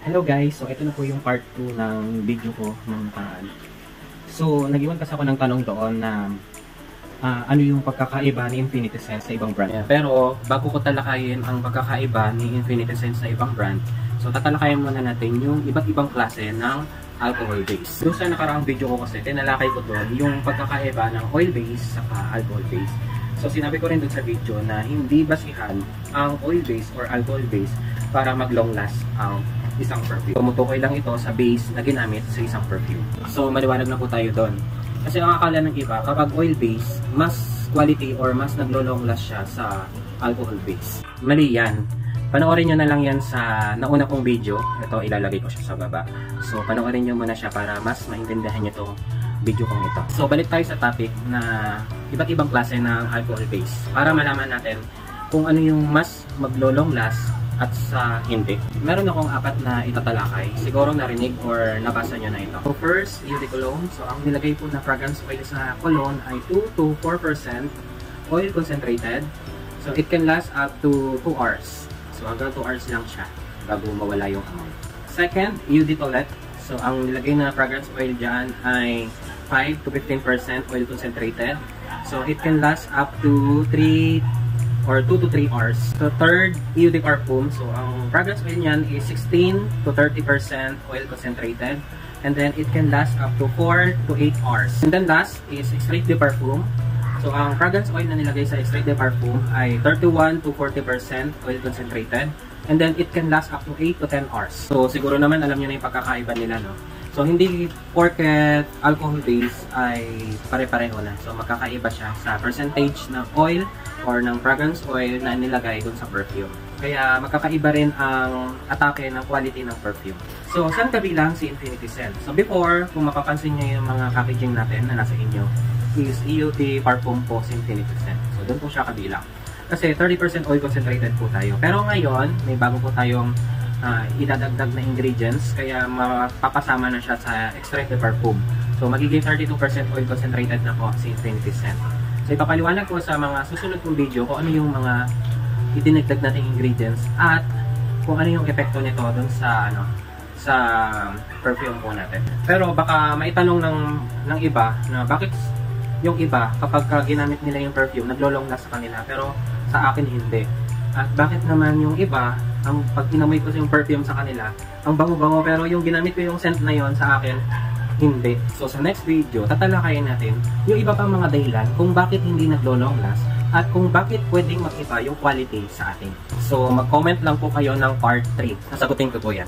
Hello guys, so ito na po yung part 2 ng video ko ng nakaraan. So, nag-iwan kasi ako ng tanong doon na ano yung pagkakaiba ni Infinity Sense sa ibang brand. Yeah. Pero, bago ko talakayin ang pagkakaiba ni Infinity Sense sa ibang brand, so tatalakayin muna natin yung iba't ibang klase ng alcohol base. Doon sa nakaraang video ko kasi, tinalakay ko doon yung pagkakaiba ng oil base sa alcohol base. So, sinabi ko rin doon sa video na hindi basihan ang oil base or alcohol base para mag-long last ang isang perfume. Tumutukoy lang ito sa base na ginamit sa isang perfume. So, maliwanag na po tayo doon. Kasi ang akala ng iba, kapag oil base, mas quality or mas naglo-long last siya sa alcohol base. Mali yan. Panoorin nyo na lang yan sa nauna kong video. Ito, ilalagay ko siya sa baba. So, panoorin nyo muna siya para mas maintindihan nyo itong video kong ito. So, balik tayo sa topic na iba't ibang klase ng alcohol base. Para malaman natin kung ano yung mas maglo-long last at sa hindi. Meron akong apat na itatalakay. Siguro narinig or nabasa nyo na ito. So first, eau de cologne. So ang nilagay po na fragrance oil sa cologne ay 2 to 4% oil concentrated. So it can last up to 2 hours. So hanggang 2 hours lang siya bago mawala yung amoy. Second, eau de toilette. So ang nilagay na fragrance oil dyan ay 5 to 15% oil concentrated. So it can last up to 2 to 3 hours. So third, eau de parfum. So ang fragrance oil niyan is 16 to 30% oil concentrated. And then it can last up to 4 to 8 hours. And then last is extrait de parfum. So ang fragrance oil na nilagay sa extrait de parfum ay 31 to 40% oil concentrated. And then it can last up to 8 to 10 hours. So siguro naman alam niyo na yung pagkakaiba nila, no? So hindi porket alcohol base ay pare-pareho na. So magkakaiba siya sa percentage ng oil or ng fragrance oil na nilagay dun sa perfume. Kaya magkakaiba rin ang atake ng quality ng perfume. So saan kabilang si Infinity Sense? So before, kung mapapansin niyo yung mga packaging natin na nasa inyo, is eau de parfum po si Infinity Sense. So doon po siya kabilang. Kasi 30% oil concentrated po tayo. Pero ngayon, may bago po tayong idadagdag na ingredients, kaya mapapasama na siya sa extrait de parfum. So magiging 32% oil concentrated na po si Infinity Sense. So ipapaliwanag ko sa mga susunod kong video kung ano yung mga idinagdag nating ingredients at kung ano yung epekto nito dun sa sa perfume po natin. Pero baka maitanong ng iba na bakit yung iba kapag ginamit nila yung perfume naglo-long last sa kanila pero sa akin hindi. At bakit naman yung iba, ang pag inamoy ko yung perfume sa kanila, ang bango-bango pero yung ginamit ko yung scent na yon sa akin, hindi. So sa next video, tatalakayin natin yung iba pang mga dahilan kung bakit hindi naglo-long last at kung bakit pwedeng mag-iba yung quality sa atin. So mag-comment lang po kayo ng part 3. Nasagutin ko po yan.